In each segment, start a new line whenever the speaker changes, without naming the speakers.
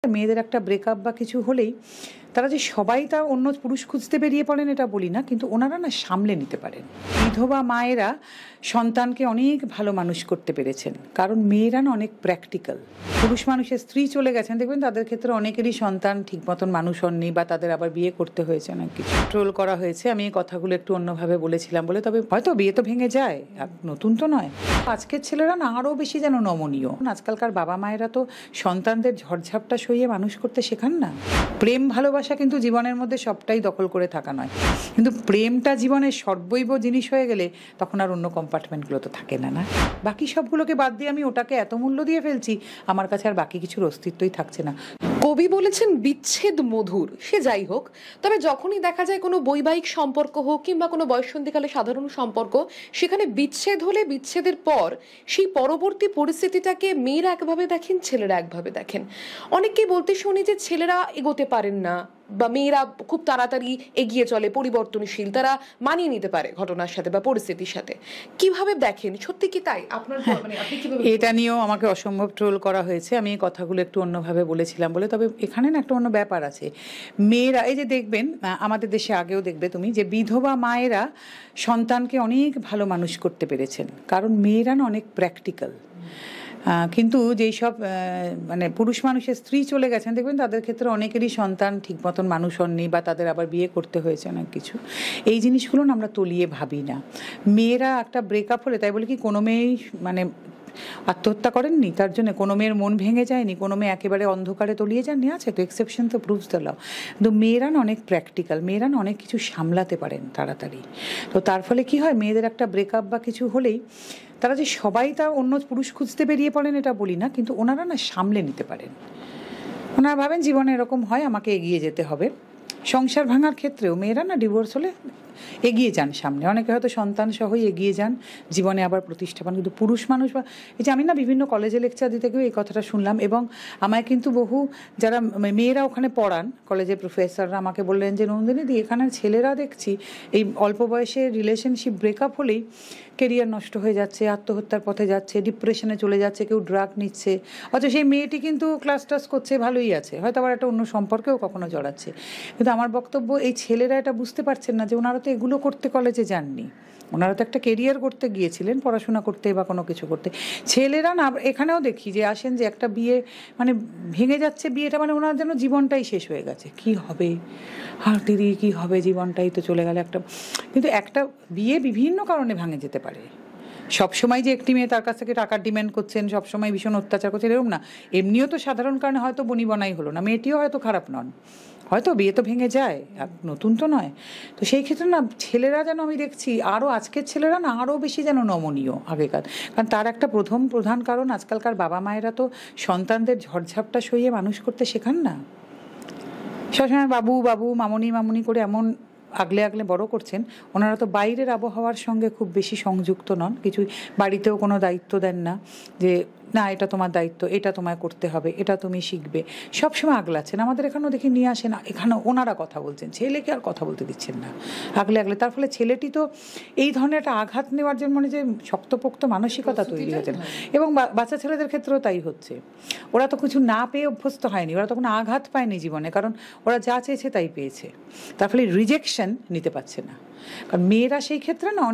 মেয়েদের একটা ব্রেকআপ বা কিছু হলেই তারা যে সবাই তা অন্য পুরুষ খুঁজতে বেরিয়ে পড়েন এটা বলি না, কিন্তু ওনারা না সামলে নিতে পারেন। বিধবা মায়েরা সন্তানকে অনেক ভালো মানুষ করতে পেরেছেন, কারণ মেয়েরা না অনেক প্র্যাকটিক্যাল। পুরুষ মানুষের স্ত্রী চলে গেছেন, দেখবেন তাদের ক্ষেত্রে অনেকেরই সন্তান ঠিক মতন মানুষ হননি বা তাদের আবার বিয়ে করতে হয়েছে, অনেক কিছু ট্রোল করা হয়েছে। আমি এই কথাগুলো একটু অন্যভাবে বলেছিলাম বলে, তবে হয়তো বিয়ে তো ভেঙে যায়, আর নতুন তো নয়। আজকের ছেলেরা না আরও বেশি যেন নমনীয়। আজকালকার বাবা মায়েরা তো সন্তানদের ঝড়ঝাপটা সইয়ে মানুষ করতে শেখান না। প্রেম ভালোবাসা কিন্তু জীবনের মধ্যে সবটাই দখল করে থাকা নয়, কিন্তু প্রেমটা জীবনের সর্বৈব জিনিস হয়ে গেলে তখন আর অন্য কম্পার্টমেন্টগুলো তো থাকে না। বাকি সবগুলোকে বাদ দিয়ে আমি ওটাকে এত মূল্য দিয়ে ফেলছি, আমার কাছে আর বাকি কিছুর অস্তিত্বই থাকছে না।
কবি বলেছেন বিচ্ছেদ মধুর, সে যাই হোক, তবে যখনই দেখা যায় কোনো বৈবাহিক সম্পর্ক হোক কিংবা কোনো বয়ঃসন্ধিকালে সাধারণ সম্পর্ক, সেখানে বিচ্ছেদ হলে বিচ্ছেদের পর সেই পরবর্তী পরিস্থিতিটাকে মেয়েরা একভাবে দেখেন, ছেলেরা একভাবে দেখেন। অনেককেই বলতে শুনি যে ছেলেরা এগোতে পারেন না বা মেয়েরা খুব তাড়াতাড়ি এগিয়ে চলে, পরিবর্তনশীল, তারা মানিয়ে নিতে পারে ঘটনার সাথে বা পরিস্থিতির সাথে। কিভাবে দেখেন, সত্যি কি তাই? আপনার আপনি কিভাবে?
এটা নিয়েও আমাকে অসম্ভব ট্রোল করা হয়েছে। আমি এই কথাগুলো একটু অন্যভাবে বলেছিলাম বলে, তবে এখানে না একটা অন্য ব্যাপার আছে। মেয়েরা, এই যে দেখবেন আমাদের দেশে আগেও দেখবে তুমি, যে বিধবা মায়েরা সন্তানকে অনেক ভালো মানুষ করতে পেরেছেন, কারণ মেয়েরা না অনেক প্র্যাকটিক্যাল। কিন্তু যেই সব মানে পুরুষ মানুষের স্ত্রী চলে গেছেন, দেখবেন তাদের ক্ষেত্রে অনেকেরই সন্তান ঠিক মতন মানুষ হননি বা তাদের আবার বিয়ে করতে হয়েছে, অনেক কিছু। এই জিনিসগুলো না আমরা তলিয়ে ভাবি না। মেয়েরা একটা ব্রেকআপ হলে, তাই বলে কি কোনো মেয়েই মানে আত্মহত্যা করেননি, তার জন্য কোনো মেয়ের মন ভেঙে যায়নি, কোনো মেয়ে একেবারে অন্ধকারে তলিয়ে যাননি। আছে তো এক্সেপশন, তো প্রুভস দ্য ল। কিন্তু মেয়েরা না অনেক প্র্যাকটিক্যাল, মেয়েরা না অনেক কিছু সামলাতে পারেন তাড়াতাড়ি। তো তার ফলে কি হয়, মেয়েদের একটা ব্রেকআপ বা কিছু হলেই তারা যে সবাই তা অন্য পুরুষ খুঁজতে বেরিয়ে পড়েন এটা বলি না, কিন্তু ওনারা না সামলে নিতে পারেন। ওনারা ভাবেন জীবনে এরকম হয়, আমাকে এগিয়ে যেতে হবে। সংসার ভাঙার ক্ষেত্রেও মেয়েরা না ডিভোর্স হলে এগিয়ে যান সামনে, অনেকে হয়তো সন্তান সহই এগিয়ে যান, জীবনে আবার প্রতিষ্ঠা পান। কিন্তু পুরুষ মানুষ বা এই যে আমি না বিভিন্ন কলেজে লেকচার দিতে গিয়েও এই কথাটা শুনলাম, এবং আমায় কিন্তু বহু যারা মেয়েরা ওখানে পড়ান, কলেজের প্রফেসররা আমাকে বললেন যে নন্দিনী দি, এখানের ছেলেরা দেখছি এই অল্প বয়সে রিলেশনশিপ ব্রেকআপ হলেই কেরিয়ার নষ্ট হয়ে যাচ্ছে, আত্মহত্যার পথে যাচ্ছে, ডিপ্রেশনে চলে যাচ্ছে, কেউ ড্রাগ নিচ্ছে। অথচ সেই মেয়েটি কিন্তু ক্লাস টাস করছে, ভালোই আছে, হয়তো আবার একটা অন্য সম্পর্কেও কখনো জড়াচ্ছে। কিন্তু আমার বক্তব্য, এই ছেলেরা এটা বুঝতে পারছেন না যে ওনারা তো এগুলো করতে কলেজে যাননি, ওনারা তো একটা কেরিয়ার করতে গিয়েছিলেন, পড়াশোনা করতে বা কোনো কিছু করতে। ছেলেরা না এখানেও দেখি যে আসেন যে একটা বিয়ে মানে ভেঙে যাচ্ছে, বিয়েটা মানে ওনার যেন জীবনটাই শেষ হয়ে গেছে, কি হবে আর দিদি, কি হবে, জীবনটাই তো চলে গেল একটা। কিন্তু একটা বিয়ে বিভিন্ন কারণে ভাঙে যেতে পারে। সবসময় যে একটি মেয়ে তার কাছ থেকে টাকার ডিমান্ড করছেন, সবসময় ভীষণ অত্যাচার করছেন এরকম না। এমনিও তো সাধারণ কারণে হয়তো বনিবনাই হলো না, মেয়েটিও হয়তো খারাপ নন, হয়তো বিয়ে তো ভেঙে যায়, আর নতুন তো নয়। তো সেই ক্ষেত্রে না ছেলেরা যেন, আমি দেখছি আরও আজকের ছেলেরা না আরও বেশি যেন নমনীয় আগেকার। কারণ তার একটা প্রধান কারণ, আজকালকার বাবা মায়েরা তো সন্তানদের ঝড়ঝাপটা সইয়ে মানুষ করতে শেখান না। সবসময় বাবু বাবু, মামনি মামনি করে এমন আগলে আগলে বড় করছেন। ওনারা তো বাইরের আবহাওয়ার সঙ্গে খুব বেশি সংযুক্ত নন, কিছু বাড়িতেও কোনো দায়িত্ব দেন না যে না এটা তোমার দায়িত্ব, এটা তোমায় করতে হবে, এটা তুমি শিখবে, সবসময় আগলাচ্ছেন। আমাদের এখানেও দেখি নিয়ে আসেন, এখানে ওনারা কথা বলছেন, ছেলেকে আর কথা বলতে দিচ্ছেন না, আগলে আগলে। তার ফলে ছেলেটি তো এই ধরনের একটা আঘাত নেওয়ার জন্য মানে যে শক্তপোক্ত মানসিকতা তৈরি হয়েছে, এবং বাচ্চা ছেলেদের ক্ষেত্রেও তাই হচ্ছে। ওরা তো কিছু না পেয়ে অভ্যস্ত হয়নি, ওরা তখন আঘাত পায়নি জীবনে, কারণ ওরা যা চেয়েছে তাই পেয়েছে। তার ফলে রিজেকশন নিতে পারছে না। কারণ মেয়েরা সেই ক্ষেত্রে না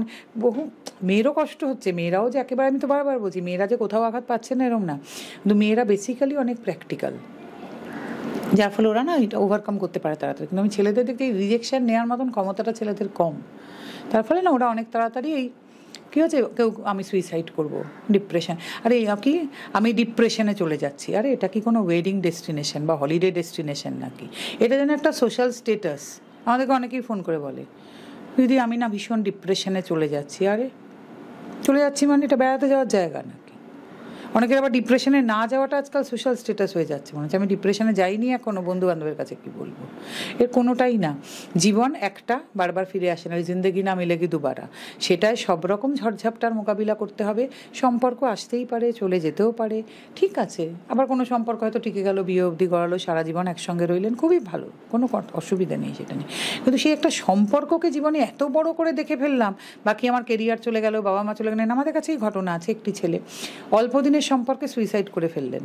বহু মেয়েরও কষ্ট হচ্ছে, মেয়েরাও যে একেবারে, আমি তো বারবার বলছি মেয়েরা যে কোথাও আঘাত পাচ্ছে না এরকম না, কিন্তু মেয়েরা বেসিক্যালি অনেক প্র্যাকটিক্যাল, যার ফলে ওরা না এটা ওভারকাম করতে পারে তাড়াতাড়ি। কিন্তু আমি ছেলেদের দেখতে এই রিজেকশন নেওয়ার মতন ক্ষমতাটা ছেলেদের কম, তার ফলে না ওরা অনেক তাড়াতাড়ি এই কী হচ্ছে, কেউ আমি সুইসাইড করবো, ডিপ্রেশন, আরে কি আমি ডিপ্রেশনে চলে যাচ্ছি, আরে এটা কি কোনো ওয়েডিং ডেস্টিনেশন বা হলিডে ডেস্টিনেশন নাকি? এটা যেন একটা সোশ্যাল স্টেটাস। আমাদেরকে অনেকেই ফোন করে বলে, দিদি আমি না ভীষণ ডিপ্রেশনে চলে যাচ্ছি। আরে চলে যাচ্ছি মানে এটা বেড়াতে যাওয়ার জায়গা নাকি? অনেকের আবার ডিপ্রেশনে না যাওয়াটা আজকাল সোশ্যাল স্ট্যাটাস হয়ে যাচ্ছে, মনে হচ্ছে আমি ডিপ্রেশনে যাইনি এখনো, বন্ধু বান্ধবের কাছে কি বলবো। এর কোনোটাই না। জীবন একটা, বারবার ফিরে আসে না, ওই জিন্দেগি না মিলেগি দুবারা। সেটাই সব রকম ঝড়ঝাপটার মোকাবিলা করতে হবে। সম্পর্ক আসতেই পারে, চলে যেতেও পারে, ঠিক আছে। আবার কোনো সম্পর্ক হয়তো টিকে গেল, বিয়ে অবধি গড়ালো, সারা জীবন একসঙ্গে রইলেন, খুবই ভালো, কোনো অসুবিধা নেই সেটা নিয়ে। কিন্তু সেই একটা সম্পর্ককে জীবনে এত বড় করে দেখে ফেললাম, বাকি আমার কেরিয়ার চলে গেল, বাবা মা চলে গেলেন। আমাদের কাছেই ঘটনা আছে, একটি ছেলে অল্প দিনের বিচ্ছেদের সম্পর্কে সুইসাইড করে ফেললেন।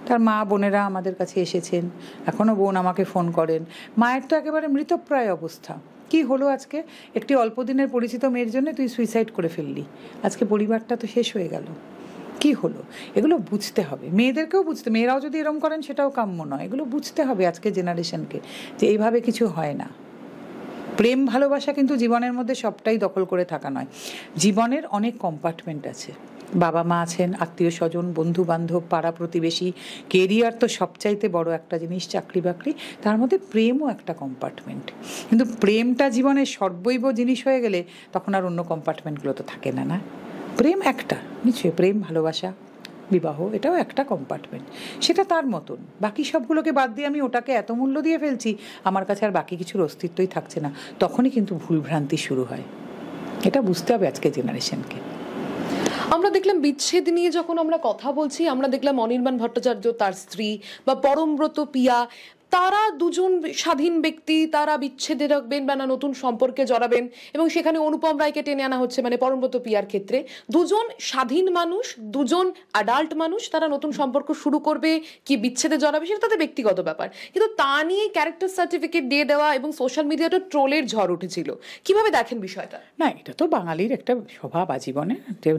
তার মা বোনেরা আমাদের কাছে এসেছেন, এখনও বোন আমাকে ফোন করেন। মায়ের তো একেবারে মৃতপ্রায় অবস্থা। কি হলো আজকে? একটি অল্প দিনের পরিচিত মেয়ের জন্য তুই সুইসাইড করে ফেললি, আজকে পরিবারটা তো শেষ হয়ে গেল। কি হলো? এগুলো বুঝতে হবে, মেয়েদেরকেও বুঝতে, মেয়েরাও যদি এরম করেন সেটাও কাম্য নয়। এগুলো বুঝতে হবে আজকে জেনারেশনকে, যে এইভাবে কিছু হয় না। প্রেম ভালোবাসা কিন্তু জীবনের মধ্যে সবটাই দখল করে থাকা নয়। জীবনের অনেক কম্পার্টমেন্ট আছে। বাবা মা আছেন, আত্মীয় স্বজন, বন্ধু বান্ধব, পাড়া প্রতিবেশী, কেরিয়ার তো সবচাইতে বড় একটা জিনিস, চাকরি বাকরি, তার মধ্যে প্রেমও একটা কম্পার্টমেন্ট। কিন্তু প্রেমটা জীবনের সর্বৈব জিনিস হয়ে গেলে তখন আর অন্য কম্পার্টমেন্টগুলো তো থাকে না, না? প্রেম একটা, নিশ্চয়ই প্রেম ভালোবাসা বিবাহ এটাও একটা কম্পার্টমেন্ট, সেটা তার মতন। বাকি সবগুলোকে বাদ দিয়ে আমি ওটাকে এত মূল্য দিয়ে ফেলছি, আমার কাছে আর বাকি কিছুর অস্তিত্বই থাকছে না, তখনই কিন্তু ভুলভ্রান্তি শুরু হয়। এটা বুঝতে হবে আজকে জেনারেশনকে।
আমরা দেখলাম বিচ্ছেদ নিয়ে যখন আমরা কথা বলছি, আমরা দেখলাম অনির্বাণ ভট্টাচার্য, তার স্ত্রী, বা পরমব্রত পিয়া, তারা দুজন স্বাধীন ব্যক্তি, তারা বিচ্ছেদে রাখবেন বা না নতুন সম্পর্কে জড়াবেন, এবং সেখানে অনুপম রায়কে টেনে আনা হচ্ছে, মানে পরমব্রত পিয়ার ক্ষেত্রে দুজন স্বাধীন মানুষ, দুজন অ্যাডাল্ট মানুষ, তারা নতুন সম্পর্ক শুরু করবে কি বিচ্ছেদে জড়াবে সেটা তাদের ব্যক্তিগত ব্যাপার, কিন্তু তা নিয়ে ক্যারেক্টার সার্টিফিকেট দিয়ে দেওয়া এবং সোশ্যাল মিডিয়াতে ট্রোলের ঝড় উঠেছিল। কিভাবে দেখেন বিষয়টা?
না, এটা তো বাঙালির একটা স্বভাব আজীবনে,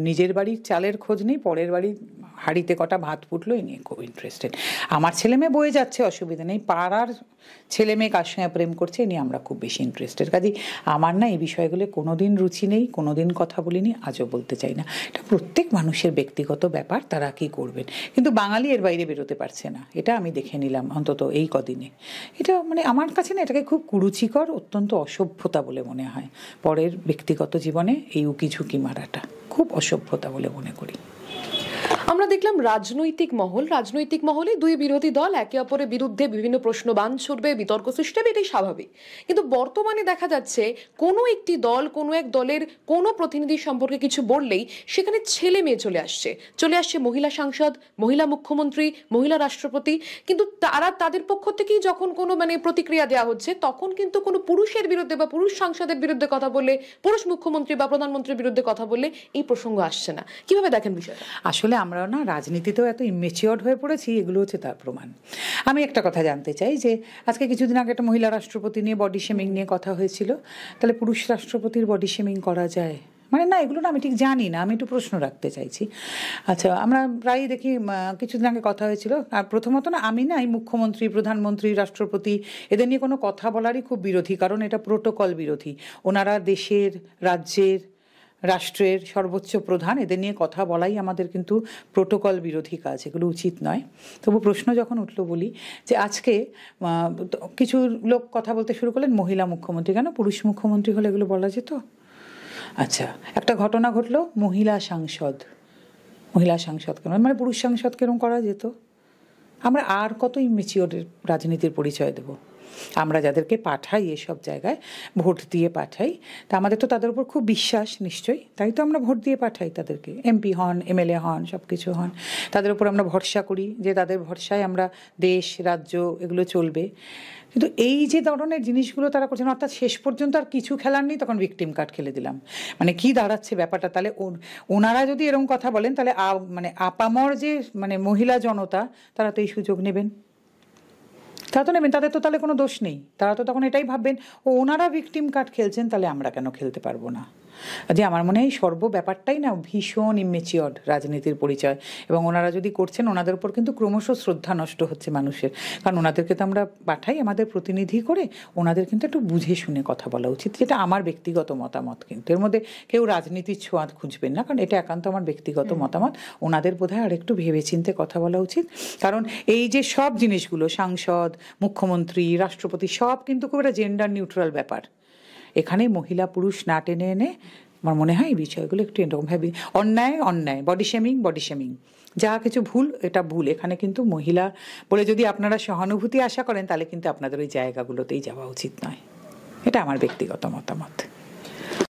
নিজের বাড়ির চালের খোঁজ নেই, পরের বাড়ির হাঁড়িতে কটা ভাত ফুটলো এই নিয়ে খুব ইন্টারেস্টেড। আমার ছেলে মেয়ে বয়ে যাচ্ছে, অসুবিধা নেই, পাড়ার ছেলে মেয়ে কার সঙ্গে প্রেম করছে এ নিয়ে আমরা খুব বেশি ইন্টারেস্টেড। কাজেই আমার না এই বিষয়গুলো কোনোদিন রুচি নেই, কোনোদিন কথা বলিনি, আজও বলতে চাই না। এটা প্রত্যেক মানুষের ব্যক্তিগত ব্যাপার, তারা কি করবেন, কিন্তু বাঙালি এর বাইরে বেরোতে পারছে না, এটা আমি দেখে নিলাম অন্তত এই কদিনে। এটা মানে আমার কাছে না এটাকে খুব কুরুচিকর, অত্যন্ত অসভ্যতা বলে মনে হয়। পরের ব্যক্তিগত জীবনে এই উকি ঝুঁকি মারাটা খুব অসভ্যতা বলে মনে করি।
আমরা দেখলাম রাজনৈতিক মহলে দুই বিরোধী দল একে অপরের বিরুদ্ধে বিভিন্ন প্রশ্নবাণ ছুড়বে, বিতর্ক সৃষ্টি হবে, এটাই স্বাভাবিক। কিন্তু বর্তমানে দেখা যাচ্ছে কোনো একটি দল, কোনো এক দলের কোনো প্রতিনিধি সম্পর্কে কিছু বললেই সেখানে ছেলে মেয়ে চলে আসছে মহিলা সাংসদ, মহিলা মুখ্যমন্ত্রী, মহিলা রাষ্ট্রপতি, কিন্তু তাদের পক্ষ থেকেই যখন কোনো প্রতিক্রিয়া দেওয়া হচ্ছে, তখন কিন্তু কোনো পুরুষের বিরুদ্ধে বা পুরুষ সাংসদের বিরুদ্ধে কথা বললে, পুরুষ মুখ্যমন্ত্রী বা প্রধানমন্ত্রীর বিরুদ্ধে কথা বললে এই প্রসঙ্গ আসছে না। কিভাবে দেখেন বিষয়টা?
আসলে আমরা না রাজনীতিতেও এত ইমেচিওর হয়ে পড়েছি, এগুলো হচ্ছে তার প্রমাণ। আমি একটা কথা জানতে চাই, যে আজকে কিছুদিন আগে একটা মহিলা রাষ্ট্রপতি নিয়ে বডি শেমিং নিয়ে কথা হয়েছিল, তাহলে পুরুষ রাষ্ট্রপতির বডি শেমিং করা যায়? মানে না, এগুলো না আমি ঠিক জানি না, আমি একটু প্রশ্ন রাখতে চাইছি। আচ্ছা, আমরা প্রায়ই দেখি, কিছুদিন আগে কথা হয়েছিল, আর প্রথমত না আমি না এই মুখ্যমন্ত্রী, প্রধানমন্ত্রী, রাষ্ট্রপতি এদের নিয়ে কোনো কথা বলারই খুব বিরোধী, কারণ এটা প্রোটোকল বিরোধী। ওনারা দেশের, রাজ্যের, রাষ্ট্রের সর্বোচ্চ প্রধান, এদের নিয়ে কথা বলাই আমাদের কিন্তু প্রোটোকল বিরোধী কাজ, এগুলো উচিত নয়। তবু প্রশ্ন যখন উঠলো বলি, যে আজকে কিছু লোক কথা বলতে শুরু করলেন মহিলা মুখ্যমন্ত্রী, কেন পুরুষ মুখ্যমন্ত্রী হলে এগুলো বলা যেত? আচ্ছা, একটা ঘটনা ঘটলো, মহিলা সাংসদ কেন, মানে পুরুষ সাংসদ কেরম করা যেত? আমরা আর কত ইমেচিওর রাজনীতির পরিচয় দেব? আমরা যাদেরকে পাঠাই এসব জায়গায়, ভোট দিয়ে পাঠাই, তা আমাদের তো তাদের উপর খুব বিশ্বাস নিশ্চয়ই, তাই তো আমরা ভোট দিয়ে পাঠাই তাদেরকে, এমপি হন, এমএলএ হন, সব কিছু হন, তাদের উপর আমরা ভরসা করি যে তাদের ভরসায় আমরা দেশ, রাজ্য এগুলো চলবে। কিন্তু এই যে ধরনের জিনিসগুলো তারা করছেন, অর্থাৎ শেষ পর্যন্ত আর কিছু খেলার নেই, তখন ভিকটিম কার্ড খেলে দিলাম। মানে কি দাঁড়াচ্ছে ব্যাপারটা? তাহলে ওনারা যদি এরকম কথা বলেন, তাহলে আপামর যে মহিলা জনতা, তারা তো এই সুযোগ নেবেন, তারা তো নেবেন, তাদের তো তাহলে কোনো দোষ নেই। তারা তো তখন এটাই ভাববেন, ওনারা ভিকটিম কার্ড খেলছেন, তাহলে আমরা কেন খেলতে পারবো না? যে আমার মনে হয় সর্ব ব্যাপারটাই না ভীষণ ইমেচিওর রাজনীতির পরিচয়, এবং ওনারা যদি করছেন, ওনাদের উপর কিন্তু ক্রমশ শ্রদ্ধা নষ্ট হচ্ছে মানুষের, কারণ ওনাদেরকে তো আমরা পাঠাই আমাদের প্রতিনিধি করে, ওনাদের কিন্তু একটু বুঝে শুনে কথা বলা উচিত, যেটা আমার ব্যক্তিগত মতামত। কিন্তু এর মধ্যে কেউ রাজনীতির ছোঁয়াদ খুঁজবেন না, কারণ এটা একান্ত আমার ব্যক্তিগত মতামত। ওনাদের বোধহয় আর একটু ভেবেচিন্তে কথা বলা উচিত, কারণ এই যে সব জিনিসগুলো, সাংসদ, মুখ্যমন্ত্রী, রাষ্ট্রপতি, সব কিন্তু খুব একটা জেন্ডার নিউট্রাল ব্যাপার। এখানে মহিলা পুরুষ না টেনে এনে আমার মনে হয় এই বিষয়গুলো একটু এরকমভাবে, অন্যায়, বডি শেমিং, যা কিছু ভুল, এটা ভুল। এখানে কিন্তু মহিলা বলে যদি আপনারা সহানুভূতি আশা করেন, তাহলে কিন্তু আপনাদের ওই জায়গাগুলোতেই যাওয়া উচিত নয়। এটা আমার ব্যক্তিগত মতামত।